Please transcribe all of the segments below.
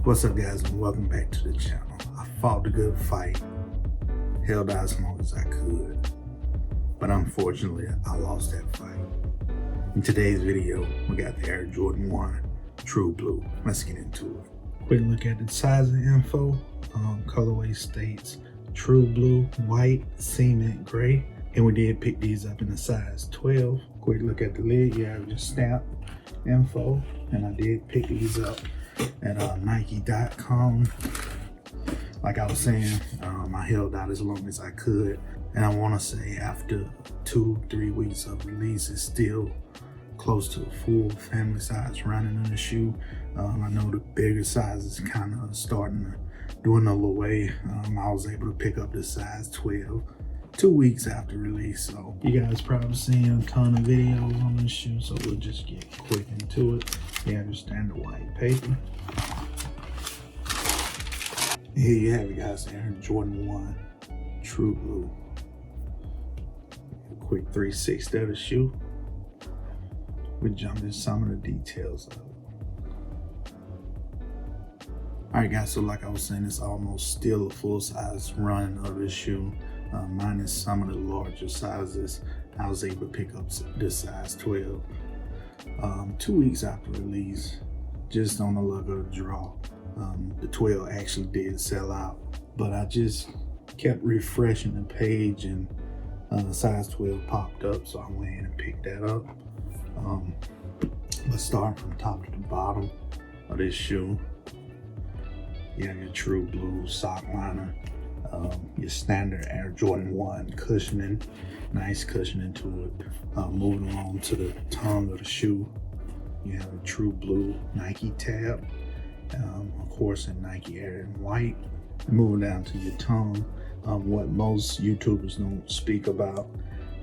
What's up, guys, and welcome back to the channel. I fought the good fight, held out as long as I could, but unfortunately I lost that fight. In today's video, we got the Air Jordan 1 True Blue. Let's get into it. Quick look at the sizing info. Colorway states True Blue, white, cement gray, and we did pick these up in a size 12. Quick look at the lid. You have your stamp info, and I did pick these up at Nike.com. Like I was saying, I held out as long as I could, and I want to say after 2-3 weeks of release, it's still close to a full family size running in the shoe. I know the bigger sizes kind of starting to dwindle away. I was able to pick up the size 12 2 weeks after release, so you guys probably seen a ton of videos on this shoe, so we'll just get quick into it. You have your standard white paper. Here you have it, guys, Air Jordan 1 True Blue. A quick 360 of the shoe. We jump into some of the details of it. Alright guys, so like I was saying, it's almost still a full size run of this shoe. Minus some of the larger sizes. I was able to pick up this size 12. 2 weeks after release, just on the luck of the draw, the 12 actually did sell out, but I just kept refreshing the page and size 12 popped up, so I went in and picked that up. Let's start from top to the bottom of this shoe. You have your True Blue sock liner, your standard Air Jordan 1 cushioning, nice cushioning to it. Moving along to the tongue of the shoe, you have a True Blue Nike tab, of course in Nike Air in white. And moving down to your tongue, what most YouTubers don't speak about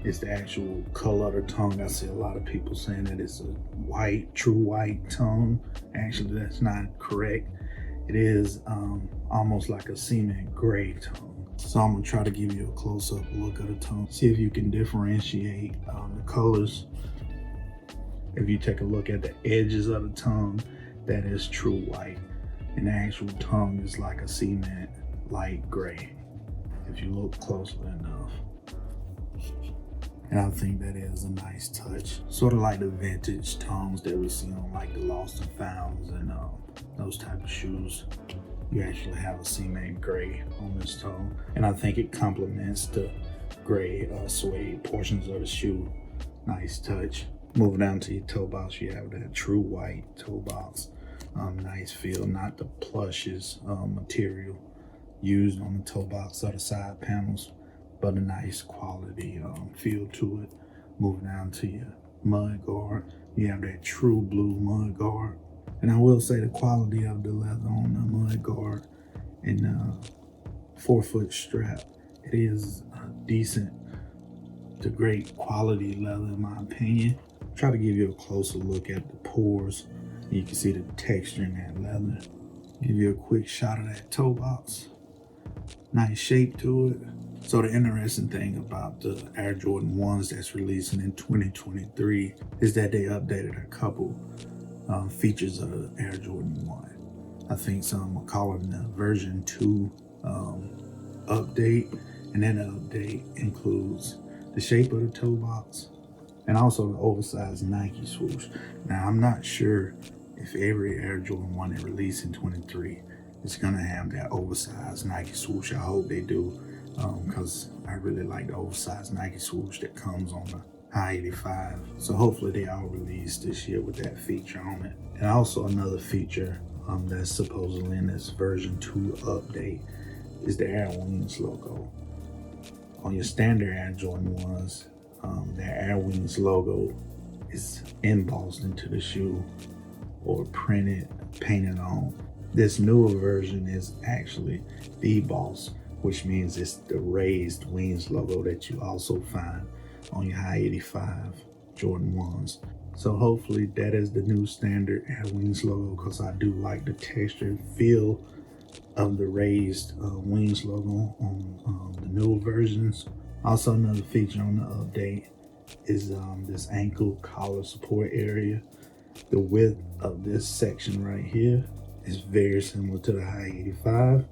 is the actual color of the tongue. I see a lot of people saying that it's a white, true white tongue. Actually, that's not correct. It is almost like a cement gray tongue. So I'm gonna try to give you a close-up look at the tongue. See if you can differentiate the colors. If you take a look at the edges of the tongue, that is true white. And the actual tongue is like a cement light gray, if you look closely enough. And I think that is a nice touch. Sort of like the vintage tongues that we see on like the Lost and Founds and those type of shoes. You actually have a cement gray on this tongue. And I think it complements the gray suede portions of the shoe. Nice touch. Moving down to your toe box, you have that true white toe box. Nice feel, not the plushes material used on the toe box or the side panels, but a nice quality feel to it. Moving down to your mud guard, you have that True Blue mud guard. And I will say the quality of the leather on the mud guard and 4-foot strap, it is decent to great quality leather in my opinion. Try to give you a closer look at the pores. You can see the texture in that leather. Give you a quick shot of that toe box. Nice shape to it. So the interesting thing about the Air Jordan 1s that's releasing in 2023 is that they updated a couple features of the Air Jordan 1. I think some are calling the version 2 update, and that update includes the shape of the toe box and also the oversized Nike swoosh. Now I'm not sure if every Air Jordan 1 that released in 23 is gonna have that oversized Nike swoosh. I hope they do, because I really like the oversized Nike swoosh that comes on the High 85. So hopefully they all release this year with that feature on it. And also another feature that's supposedly in this version 2 update is the Air Wings logo. On your standard Air Jordan 1s, the Air Wings logo is embossed into the shoe or painted on. This newer version is actually debossed, which means it's the raised wings logo that you also find on your High 85 Jordan 1s. So hopefully that is the new standard Air Wings logo, because I do like the texture and feel of the raised wings logo on the newer versions. Also, another feature on the update is this ankle collar support area. The width of this section right here is very similar to the high 85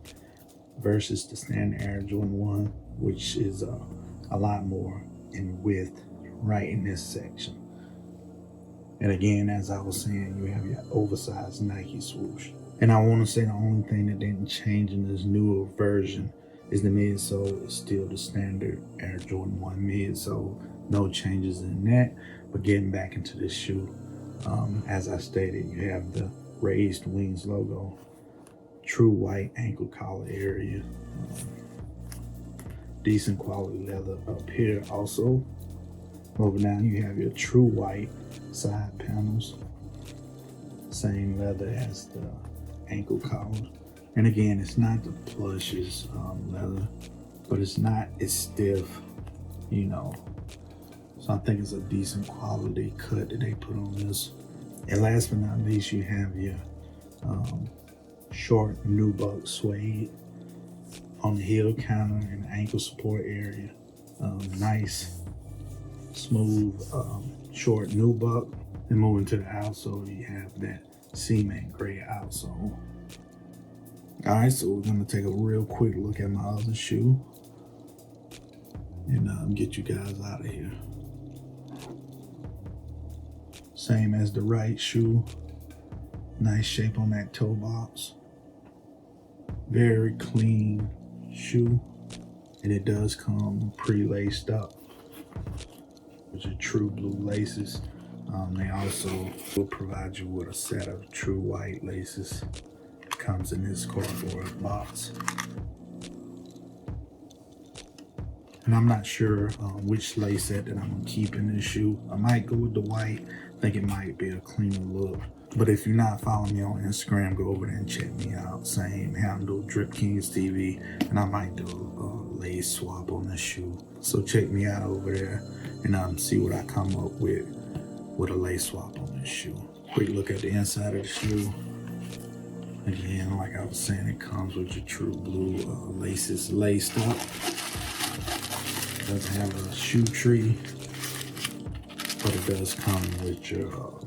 versus the standard Air Jordan 1, which is a lot more in width right in this section. And again, as I was saying, you have your oversized Nike swoosh. And I want to say the only thing that didn't change in this newer version is the midsole is still the standard Air Jordan 1 midsole. No changes in that. But getting back into this shoe, as I stated, you have the raised wings logo, true white ankle collar area, decent quality leather up here also. Over down, you have your true white side panels, same leather as the ankle collar. And again, it's not the plushest leather, but it's stiff, you know. So I think it's a decent quality cut that they put on this. And last but not least, you have your short nubuck suede on the heel counter and the ankle support area. Nice, smooth, short nubuck. And moving to the outsole, you have that cement gray outsole. All right, so we're gonna take a real quick look at my other shoe and get you guys out of here. Same as the right shoe. Nice shape on that toe box. Very clean shoe. And it does come pre-laced up with your true blue laces. They also will provide you with a set of true white laces. Comes in this cardboard box. And I'm not sure which lace set that I'm gonna keep in this shoe. I might go with the white. I think it might be a cleaner look. But if you're not following me on Instagram, go over there and check me out. Same handle, Drip Kings TV, and I might do a lace swap on this shoe. So check me out over there and see what I come up with a lace swap on this shoe. Quick look at the inside of the shoe. Again, like I was saying, it comes with your true blue laces laced up. It doesn't have a shoe tree, but it does come with your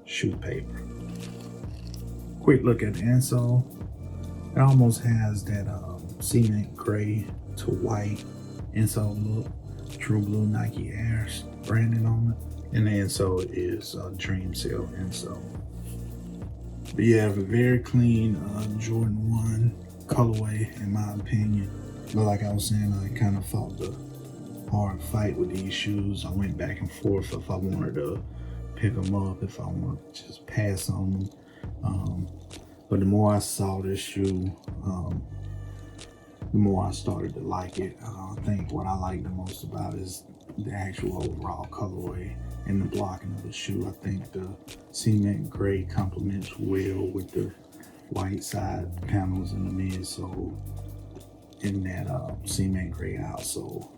shoe paper. Quick look at the insole. It almost has that cement gray to white insole look. True blue Nike Air branding on it. And the insole is Dream Seal insole. But you have a very clean Jordan 1 colorway, in my opinion. But like I was saying, I kind of fought the hard fight with these shoes. I went back and forth if I wanted to pick them up, if I wanted to just pass on them. But the more I saw this shoe, the more I started to like it. I think what I like the most about it is the actual overall colorway and the blocking of the shoe. I think the cement gray complements well with the white side panels in the midsole and that cement gray outsole.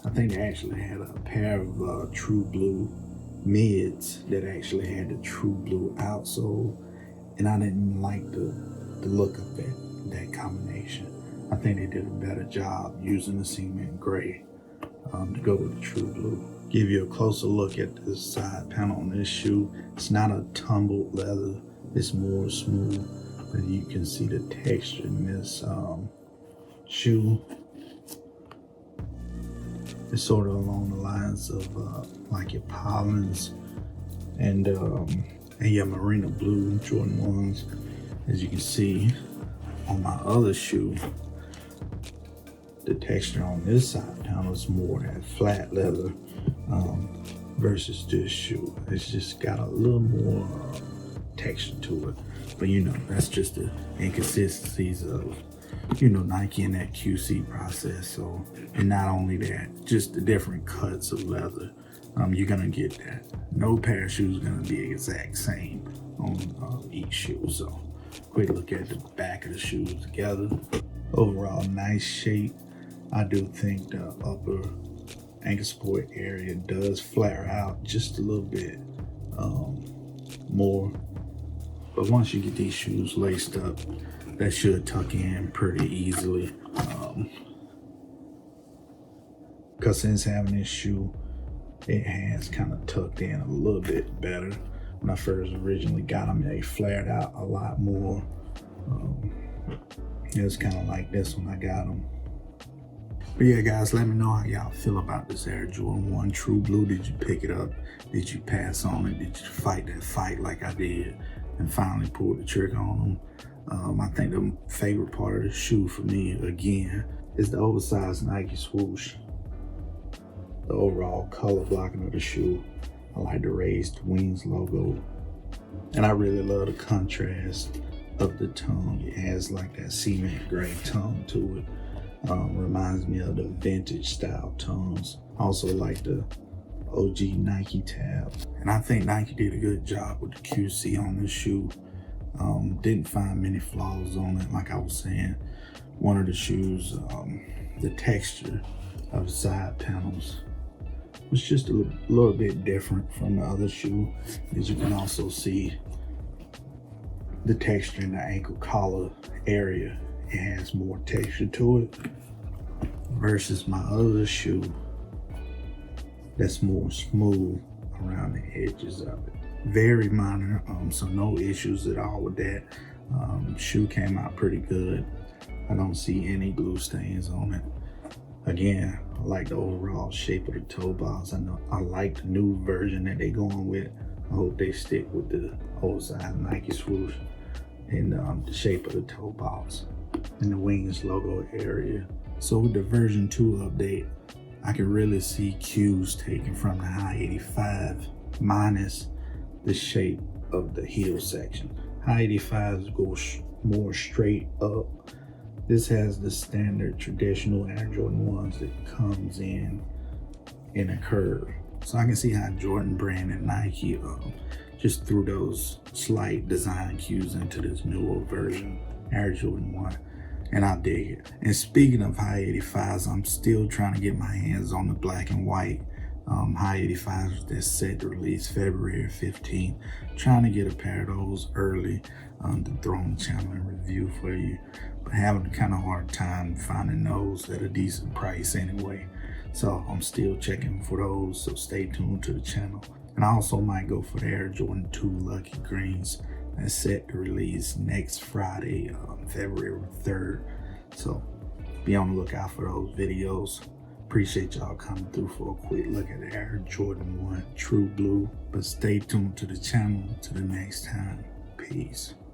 I think they actually had a pair of true blue mids that actually had the true blue outsole, and I didn't like the look of that combination. I think they did a better job using the cement gray to go with the true blue. Give you a closer look at the side panel on this shoe. It's not a tumbled leather, it's more smooth, but you can see the texture in this shoe. It's sort of along the lines of like your Pollins and your Marina Blue Jordan 1s. As you can see on my other shoe, the texture on this side panel is more that flat leather versus this shoe. It's just got a little more texture to it. But you know, that's just the inconsistencies of, you know, Nike and that QC process. So, and not only that, just the different cuts of leather. You're gonna get that. No pair of shoes is gonna be exact same on each shoe. So, quick look at the back of the shoes together. Overall, nice shape. I do think the upper ankle support area does flare out just a little bit more. But once you get these shoes laced up, that should tuck in pretty easily. Because since having this shoe, it has kind of tucked in a little bit better. when I first originally got them, they flared out a lot more. It was kind of like this when I got them. But yeah, guys, let me know how y'all feel about this Air Jordan 1 True Blue. Did you pick it up? Did you pass on it? Did you fight that fight like I did and finally pulled the trigger on them? I think the favorite part of the shoe for me, again, is the oversized Nike Swoosh. The overall color blocking of the shoe. I like the raised wings logo. And I really love the contrast of the tongue. It has like that cement gray tone to it. Reminds me of the vintage style tones. Also like the OG Nike tab. And I think Nike did a good job with the QC on this shoe. Didn't find many flaws on it. Like I was saying, one of the shoes, the texture of the side panels was just a little bit different from the other shoe. As you can also see, the texture in the ankle collar area, it has more texture to it versus my other shoe that's more smooth around the edges of it. Very minor, so no issues at all with that. Shoe came out pretty good. I don't see any glue stains on it. Again, I like the overall shape of the toe box. I like the new version that they're going with. I hope they stick with the oversized Nike Swoosh and the shape of the toe box and the wings logo area. So with the version 2 update, I can really see cues taken from the High 85 minus the shape of the heel section. High 85s go more straight up. This has the standard traditional Air Jordan 1s that comes in a curve. So I can see how Jordan Brand and Nike just threw those slight design cues into this newer version, Air Jordan 1. And I dig it. And speaking of High 85s, I'm still trying to get my hands on the black and white High 85s that's set to release February 15th. Trying to get a pair of those early to throw on the channel and review for you. But having a kind of hard time finding those at a decent price anyway. So I'm still checking for those, so stay tuned to the channel. And I also might go for the Air Jordan 2 Lucky Greens that's set to release next Friday, February 3rd. So be on the lookout for those videos. Appreciate y'all coming through for a quick look at the Air Jordan 1 True Blue. But stay tuned to the channel till the next time. Peace.